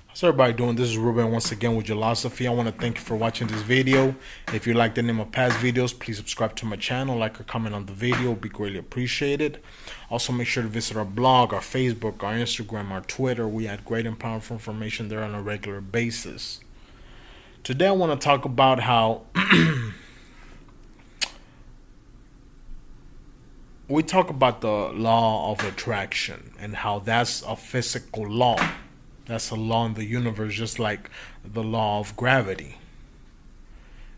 How's everybody doing? This is Ruben once again with Ulosophy. I want to thank you for watching this video. If you like any of my past videos, please subscribe to my channel, like or comment on the video. It would be greatly appreciated. Also, make sure to visit our blog, our Facebook, our Instagram, our Twitter. We add great and powerful information there on a regular basis. Today, I want to talk about how we talk about the law of attraction and how that's a physical law. That's a law in the universe, just like the law of gravity.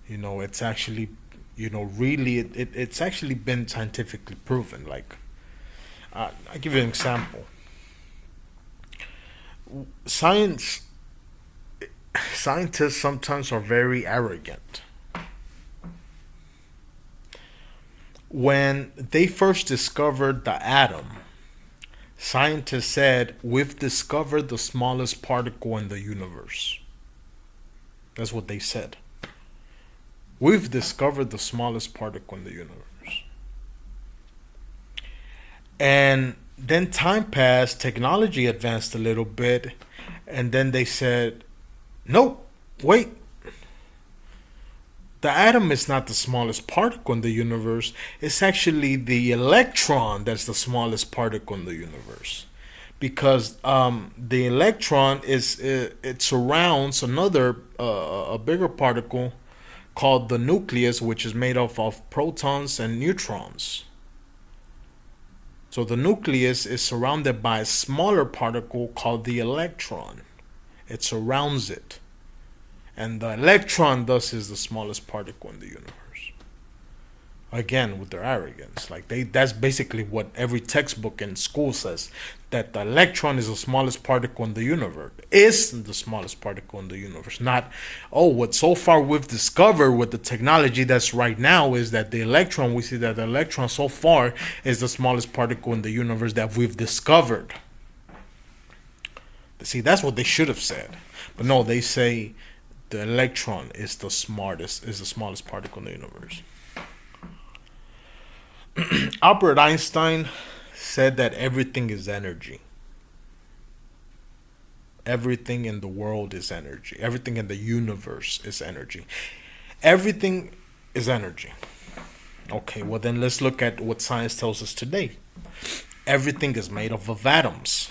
It's actually, really, it's actually been scientifically proven. Like, I'll give you an example. Science, Scientists sometimes are very arrogant. When they first discovered the atom, scientists said, "We've discovered the smallest particle in the universe." That's what they said. We've discovered the smallest particle in the universe. And then time passed, technology advanced a little bit, and then they said, "Nope, wait. The atom is not the smallest particle in the universe. It's actually the electron that's the smallest particle in the universe." Because the electron it surrounds another a bigger particle called the nucleus, which is made up of protons and neutrons. So the nucleus is surrounded by a smaller particle called the electron. It surrounds it. And the electron, thus, is the smallest particle in the universe. Again, with their arrogance. That's basically what every textbook in school says. That the electron is the smallest particle in the universe. Is the smallest particle in the universe. Not, what so far we've discovered with the technology that's right now is that the electron, we see that the electron so far is the smallest particle in the universe that we've discovered. See, that's what they should have said. But no, they say the electron is the smallest particle in the universe. Albert Einstein said that everything is energy. Everything in the world is energy. Everything in the universe is energy. Everything is energy. Okay, well then let's look at what science tells us today. Everything is made up of atoms.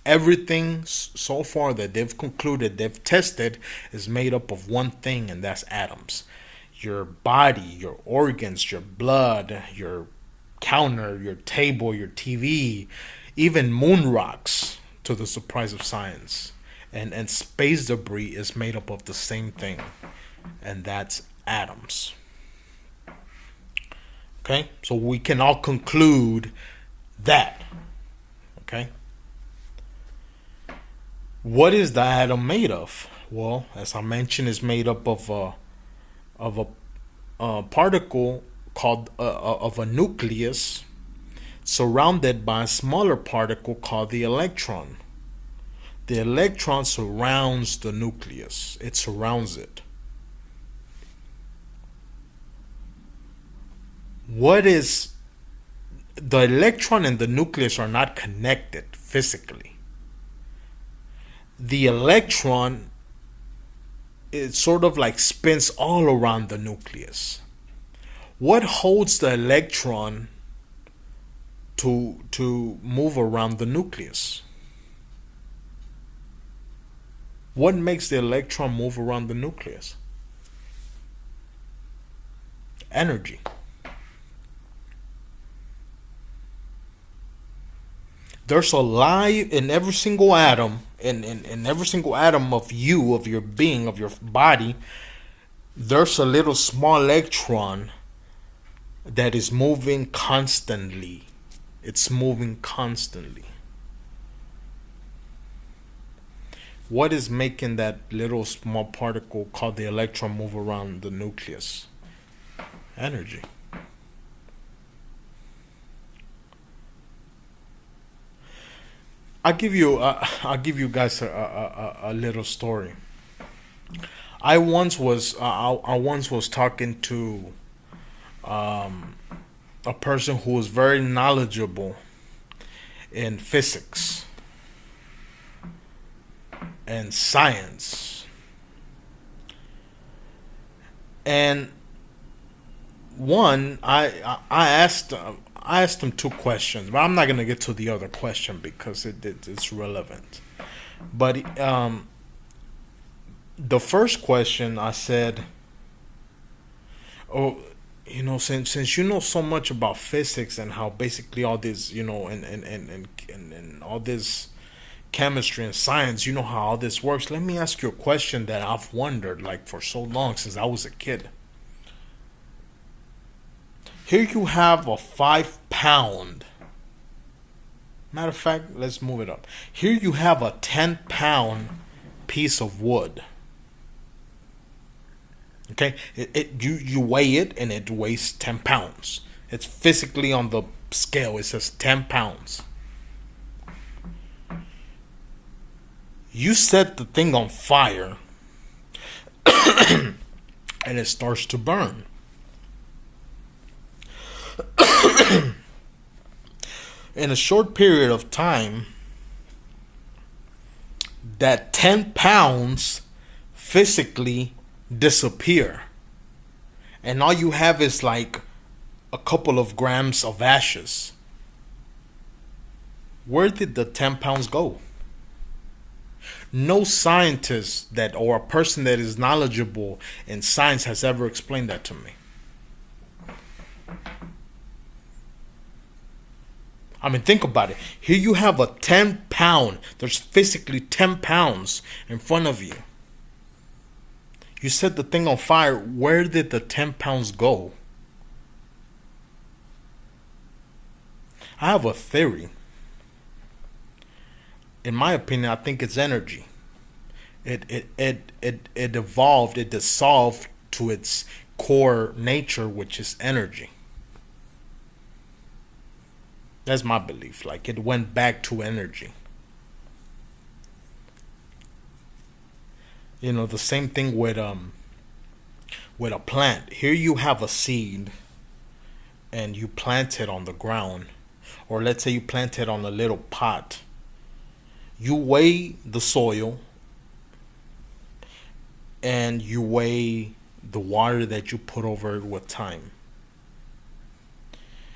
Everything so far that they've concluded, they've tested, is made up of one thing, and that's atoms. Your body, your organs, your blood, your counter, your table, your TV, even moon rocks, to the surprise of science, and space debris is made up of the same thing, and that's atoms. Okay, so we can all conclude that. Okay. What is the atom made of? Well, as I mentioned, it's made up of a particle called of a nucleus, surrounded by a smaller particle called the electron. The electron surrounds the nucleus. It surrounds it. The electron and the nucleus are not connected physically. The electron, it sort of like spins all around the nucleus. What holds the electron to move around the nucleus? What makes the electron move around the nucleus? Energy. There's a lie in every single atom, in every single atom of you, of your being, of your body. There's a little small electron that is moving constantly. It's moving constantly. What is making that little small particle called the electron move around the nucleus? Energy. I'll give you guys a little story. I once was talking to a person who was very knowledgeable in physics, and science. And one, I asked him two questions, but I'm not gonna get to the other question because it's relevant. But the first question I said, "Oh, since you know so much about physics and how basically all this, and all this chemistry and science, you know how all this works. Let me ask you a question that I've wondered like for so long since I was a kid. Here you have a 5 pound. Matter of fact, let's move it up. Here you have a 10 pound piece of wood. Okay, you weigh it and it weighs 10 pounds. It's physically on the scale. It says 10 pounds. You set the thing on fire and it starts to burn. In a short period of time, that 10 pounds physically disappear. And all you have is like a couple of grams of ashes. Where did the 10 pounds go? No scientist that or a person that is knowledgeable in science has ever explained that to me. I mean, think about it. Here you have a 10 pound. There's physically 10 pounds in front of you. You set the thing on fire. Where did the 10 pounds go? I have a theory. In my opinion, I think it's energy. It evolved, it dissolved to its core nature, which is energy. That's my belief. Like it went back to energy. The same thing with a plant. Here you have a seed and you plant it on the ground. Or let's say you plant it on a little pot. You weigh the soil and you weigh the water that you put over it with time.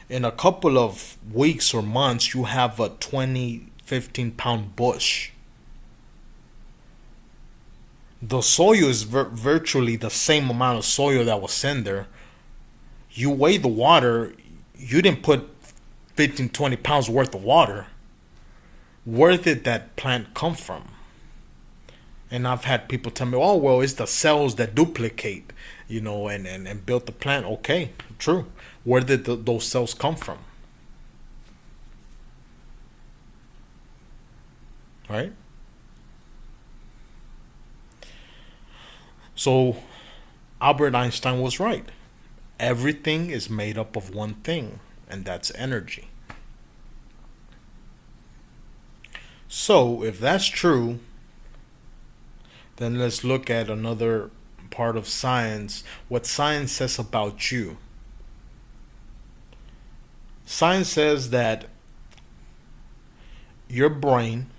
In a couple of weeks or months, you have a 15 pound bush. The soil is virtually the same amount of soil that was in there. You weigh the water, you didn't put 15, 20 pounds worth of water. Where did that plant come from? And I've had people tell me, oh, well, it's the cells that duplicate, and build the plant. Okay, true. Where did those cells come from? Right? So, Albert Einstein was right. Everything is made up of one thing, and that's energy. So, if that's true, then let's look at another part of science, what science says about you. Science says that your brain,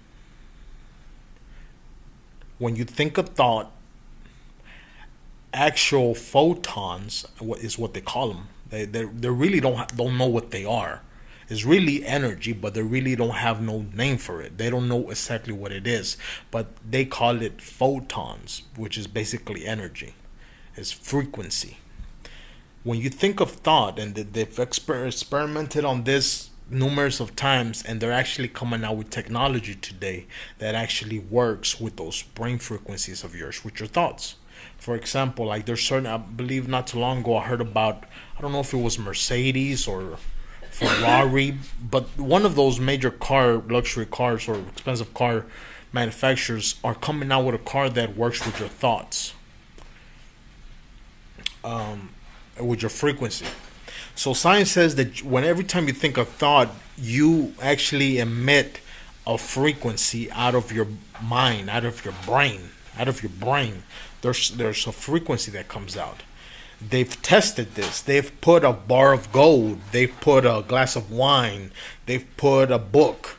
when you think a thought, actual photons is what they call them. They really don't know what they are. It's really energy, but they really don't have no name for it. They don't know exactly what it is, but they call it photons, which is basically energy. It's frequency. When you think of thought, and they've experimented on this numerous of times, and they're actually coming out with technology today that actually works with those brain frequencies of yours, with your thoughts. For example, like there's certain, I believe not too long ago I heard about, I don't know if it was Mercedes or Ferrari, but one of those major luxury cars or expensive car manufacturers are coming out with a car that works with your thoughts, with your frequency. So science says that every time you think a thought, you actually emit a frequency out of your mind, out of your brain. There's a frequency that comes out. They've tested this. They've put a bar of gold. They've put a glass of wine. They've put a book.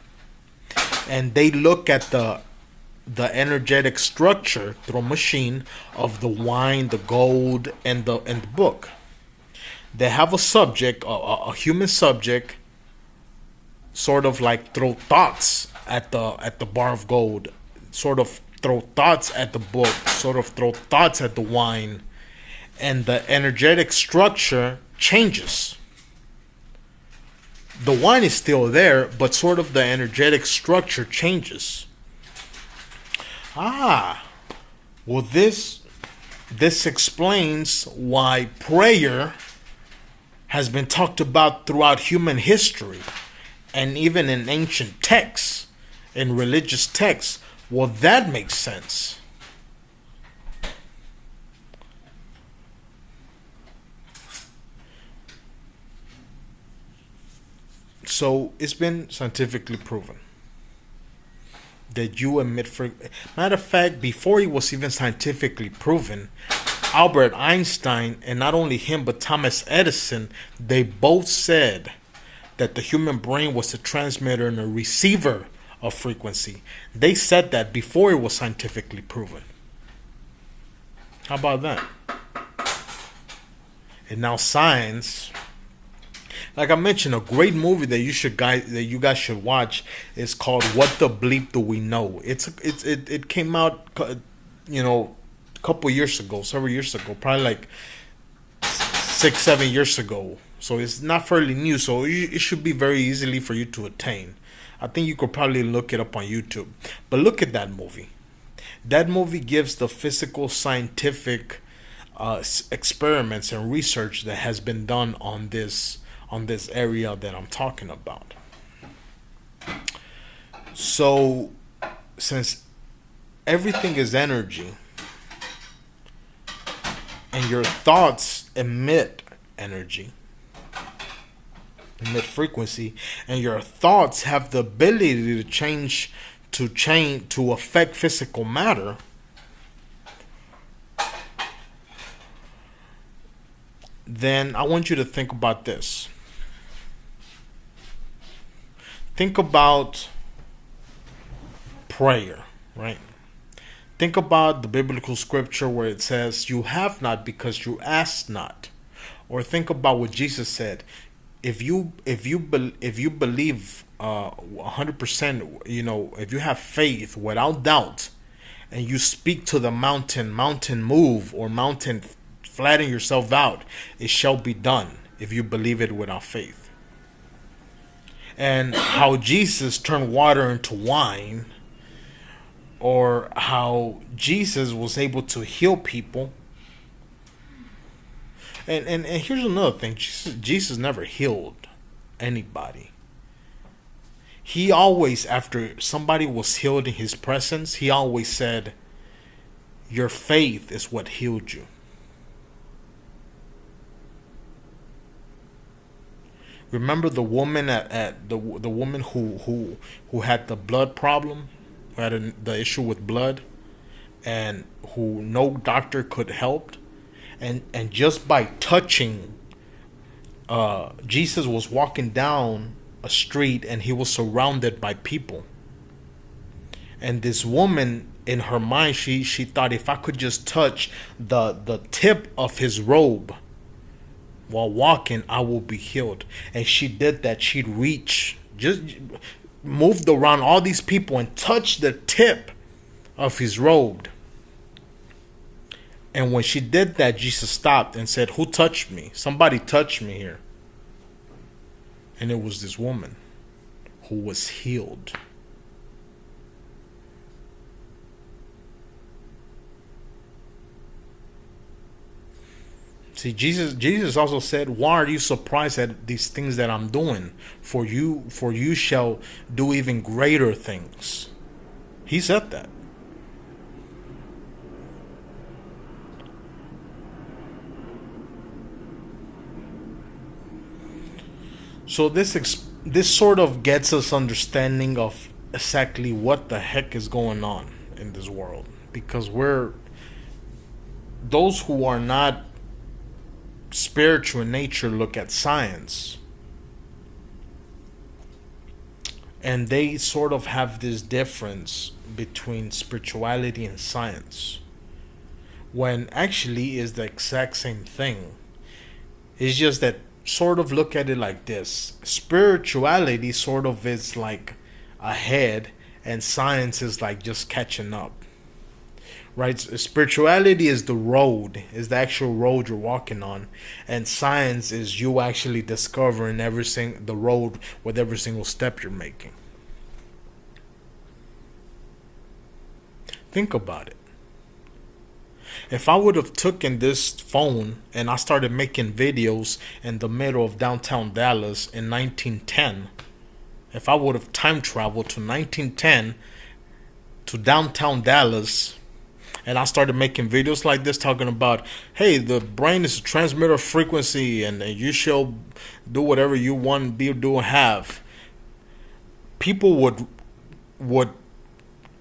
And they look at the the energetic structure through a machine of the wine, the gold, and the book. They have a subject, a human subject, sort of like throw thoughts at the bar of gold, sort of throw thoughts at the book, sort of throw thoughts at the wine, and the energetic structure changes. The wine is still there, but sort of the energetic structure changes. Ah, well, this explains why prayer has been talked about throughout human history, and even in ancient texts, in religious texts. Well, that makes sense. So it's been scientifically proven that you emit matter of fact, before it was even scientifically proven, Albert Einstein, and not only him but Thomas Edison, they both said that the human brain was a transmitter and a receiver of frequency. They said that before it was scientifically proven. How about that? And now science, like I mentioned, a great movie that you guys should watch is called "What the Bleep Do We Know." It came out, a couple years ago, several years ago, probably like 6 7 years ago. So it's not fairly new. So it should be very easily for you to attain. I think you could probably look it up on YouTube. But look at that movie. That movie gives the physical, scientific experiments and research that has been done on this area that I'm talking about. So, since everything is energy, and your thoughts emit energy, emit frequency, and your thoughts have the ability to affect physical matter, then I want you to think about this. Think about prayer, right? Think about the biblical scripture where it says, "You have not because you ask not." Or think about what Jesus said. If you believe 100%, if you have faith without doubt, and you speak to the mountain move, or mountain flatten yourself out, it shall be done if you believe it without faith. And how Jesus turned water into wine, or how Jesus was able to heal people. And here's another thing. Jesus never healed anybody. He always, after somebody was healed in his presence, he always said, "Your faith is what healed you." Remember the woman at the woman who had the blood problem, who had the issue with blood, and who no doctor could help, and just by touching, Jesus was walking down a street and he was surrounded by people, and this woman, in her mind, she thought, if I could just touch the tip of his robe while walking, I will be healed. And she did that. She'd reach, just moved around all these people and touched the tip of his robe. And when she did that, Jesus stopped and said, "Who touched me? Somebody touched me here." And it was this woman who was healed. See, Jesus also said, "Why are you surprised at these things that I'm doing? For you shall do even greater things." He said that. So this sort of gets us understanding of exactly what the heck is going on in this world, because those who are not spiritual in nature look at science and they sort of have this difference between spirituality and science, when actually is the exact same thing. It's just that, sort of look at it like this: spirituality sort of is like ahead, and science is like just catching up. Right? Spirituality is the road, is the actual road you're walking on, and science is you actually discovering the road with every single step you're making. Think about it. If I would have taken this phone and I started making videos in the middle of downtown Dallas in 1910, if I would have time traveled to 1910 to downtown Dallas, and I started making videos like this talking about, hey, the brain is a transmitter of frequency, and you shall do whatever you want, be, do, and have, people would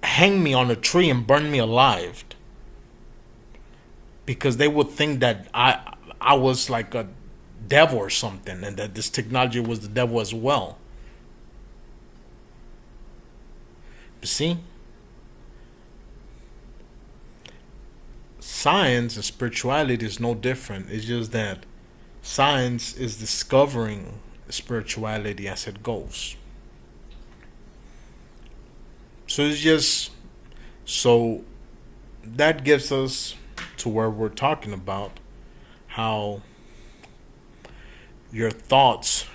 hang me on a tree and burn me alive, because they would think that I was like a devil or something, and that this technology was the devil as well. But see, science and spirituality is no different. It's just that science is discovering spirituality as it goes. So it's just, so that gives us to where we're talking about how your thoughts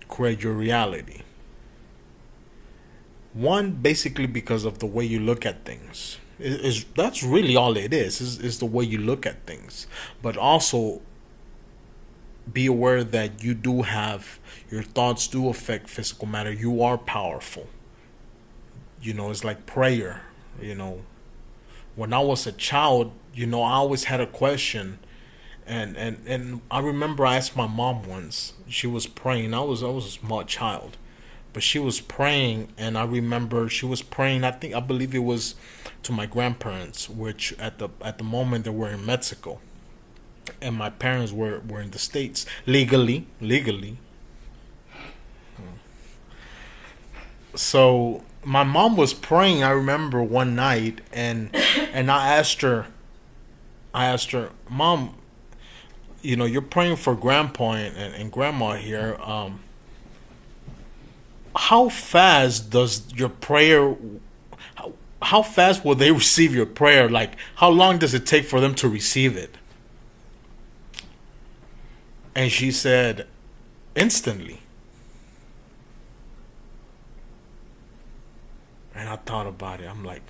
create your reality. One, basically because of the way you look at things. That's really all it is the way you look at things. But also be aware that you do have, your thoughts do affect physical matter. You are powerful. It's like prayer. When I was a child, I always had a question, and I remember I asked my mom once. She was praying. I was a small child, but she was praying, and I remember she was praying. I believe it was to my grandparents, which at the moment they were in Mexico, and my parents were in the States legally. So my mom was praying, I remember one night, and I asked her, Mom, you're praying for Grandpa and Grandma here. How fast does your prayer? How fast will they receive your prayer? Like, how long does it take for them to receive it? And she said, instantly. And I thought about it. I'm like,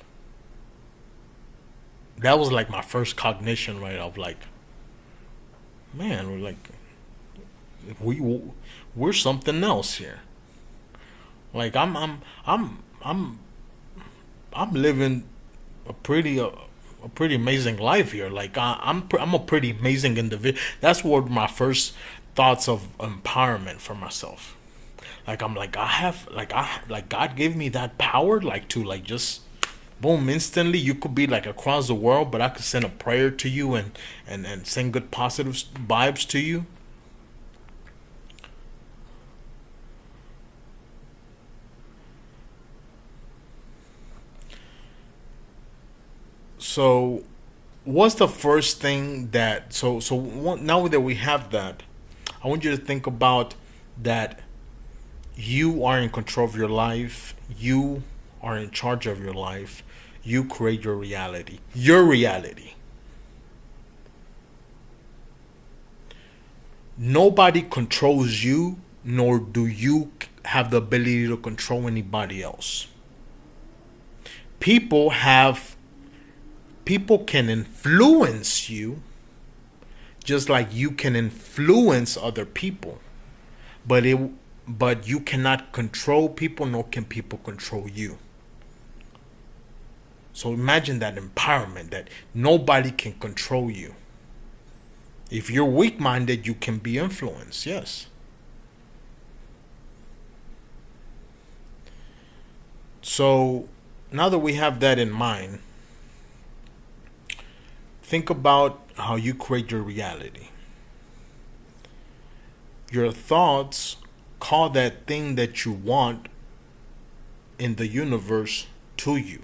that was like my first cognition, right? Of like, man, we're something else here. Like I'm living a pretty amazing life here. Like I'm a pretty amazing individual. That's what my first thoughts of empowerment for myself. Like I'm like like God gave me that power, like to like just boom, instantly you could be like across the world, but I could send a prayer to you and send good positive vibes to you. So what's the first thing that now that we have that, I want you to think about that you are in control of your life. You are in charge of your life. You create your reality. Your reality. Nobody controls you, nor do you have the ability to control anybody else. People have people can influence you just like you can influence other people. But you cannot control people, nor can people control you. So imagine that empowerment, that nobody can control you. If you're weak-minded, you can be influenced, yes. So now that we have that in mind, think about how you create your reality. Your thoughts call that thing that you want in the universe to you.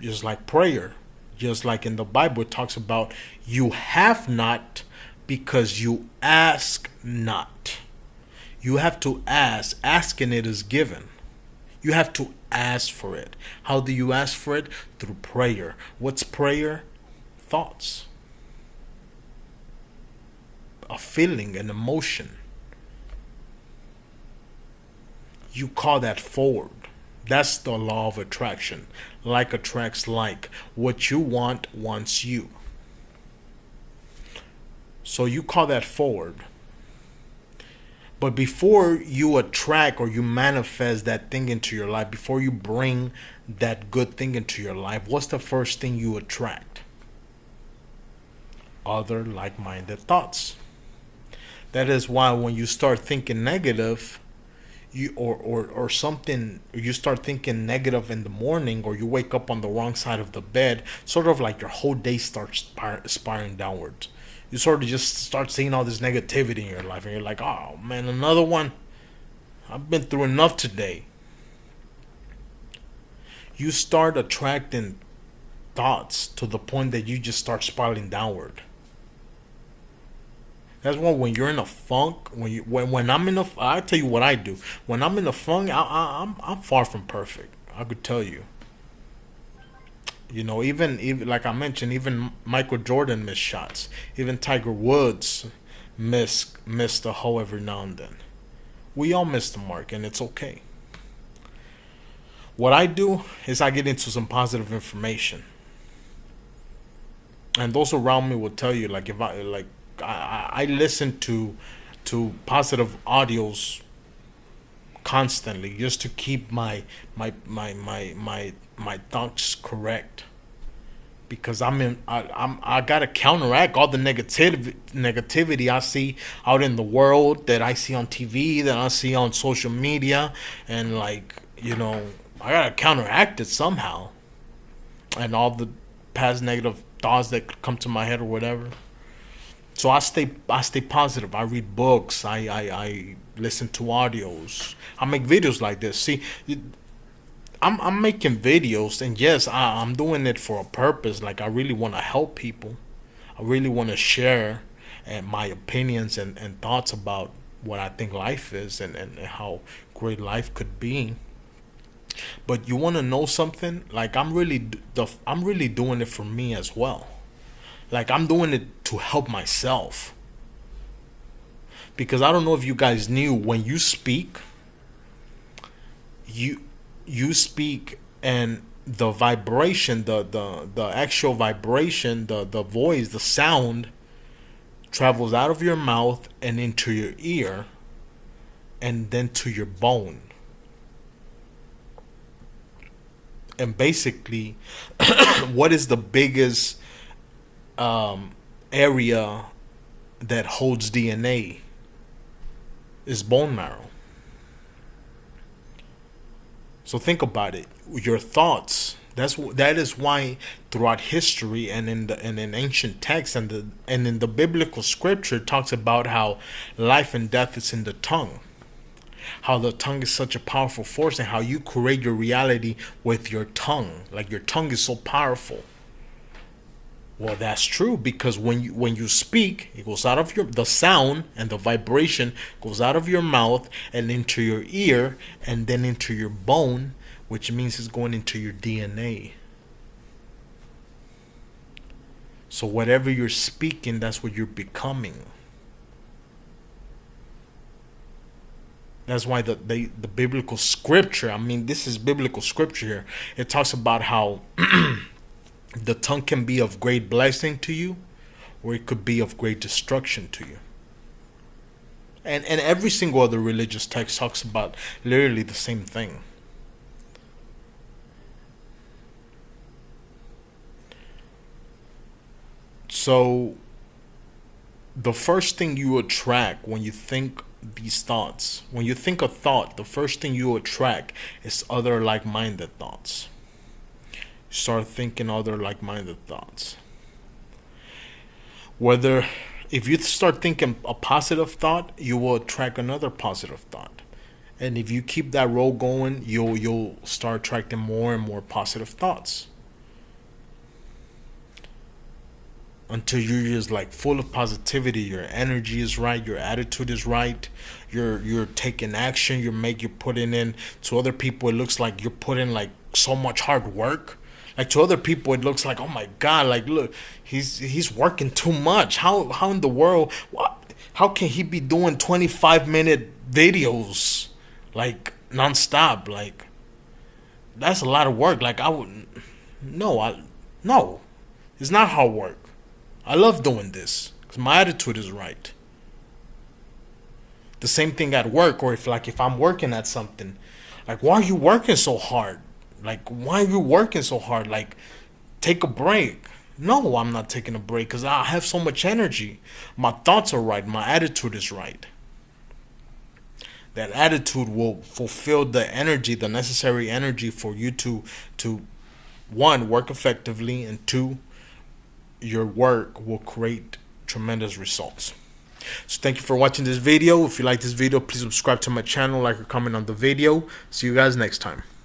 Just like prayer, just like in the Bible, it talks about you have not because you ask not. You have to ask. Asking it is given. You have to ask for it. How do you ask for it? Through prayer. What's prayer? Thoughts. A feeling, an emotion. You call that forward. That's the law of attraction. Like attracts like. What you want wants you. So you call that forward. But before you attract or you manifest that thing into your life, before you bring that good thing into your life, what's the first thing you attract? Other like-minded thoughts. That is why when you start thinking negative, or something, you start thinking negative in the morning, or you wake up on the wrong side of the bed, sort of like your whole day starts spiraling downwards. You sort of just start seeing all this negativity in your life, and you're like, oh man, another one. I've been through enough today. You start attracting thoughts to the point that you just start spiraling downward. That's why when you're in a funk, when I'm in a, I tell you what I do. When I'm in a funk, I'm far from perfect. I could tell you. You know, even like I mentioned, even Michael Jordan missed shots. Even Tiger Woods missed a hole every now and then. We all miss the mark, and it's okay. What I do is I get into some positive information, and those around me will tell you, like, if I listen to positive audios constantly, just to keep my thoughts correct, because I gotta counteract all the negativity I see out in the world, that I see on TV, that I see on social media, and like, I gotta counteract it somehow, and all the past negative thoughts that come to my head or whatever. So I stay positive. I read books. I listen to audios. I make videos like this. See, I'm making videos, and yes, I'm doing it for a purpose. Like, I really want to help people. I really want to share my opinions and thoughts about what I think life is, and how great life could be. But you want to know something? Like, I'm really doing it for me as well. Like, I'm doing it to help myself. Because I don't know if you guys knew, when you speak, you speak, and the vibration, the actual vibration, the voice, the sound travels out of your mouth and into your ear, and then to your bone. And basically, what is the biggest area that holds DNA? Is bone marrow. So think about it. Your thoughts. That is why throughout history, and in ancient texts, and in the biblical scripture, it talks about how life and death is in the tongue. How the tongue is such a powerful force, and how you create your reality with your tongue. Like, your tongue is so powerful. Well, that's true, because when you speak, it goes out of the sound, and the vibration goes out of your mouth and into your ear, and then into your bone, which means it's going into your DNA. So whatever you're speaking, that's what you're becoming. That's why the biblical scripture, I mean, this is biblical scripture here. It talks about how the tongue can be of great blessing to you, or it could be of great destruction to you. And every single other religious text talks about literally the same thing. So the first thing you attract when you think these thoughts, when you think a thought, the first thing you attract is other like-minded thoughts. Start thinking other like-minded thoughts. Whether If you start thinking a positive thought, you will attract another positive thought. And if you keep that roll going, you'll start attracting more and more positive thoughts until you're just like full of positivity. Your energy is right, your attitude is right, you're taking action, you're putting in. To other people it looks like you're putting like so much hard work. Like to other people it looks like, oh my god, like look, he's working too much. How in the world, what, how can he be doing 25-minute videos like nonstop? Like that's a lot of work. Like I would no, I no. It's not hard work. I love doing this because my attitude is right. The same thing at work, or if I'm working at something, like why are you working so hard? Like why are you working so hard? Like take a break. No, I'm not taking a break because I have so much energy. My thoughts are right. My attitude is right. That attitude will fulfill the energy, the necessary energy for you to one, work effectively, and two, your work will create tremendous results. So thank you for watching this video. If you like this video, please subscribe to my channel, like or comment on the video. See you guys next time.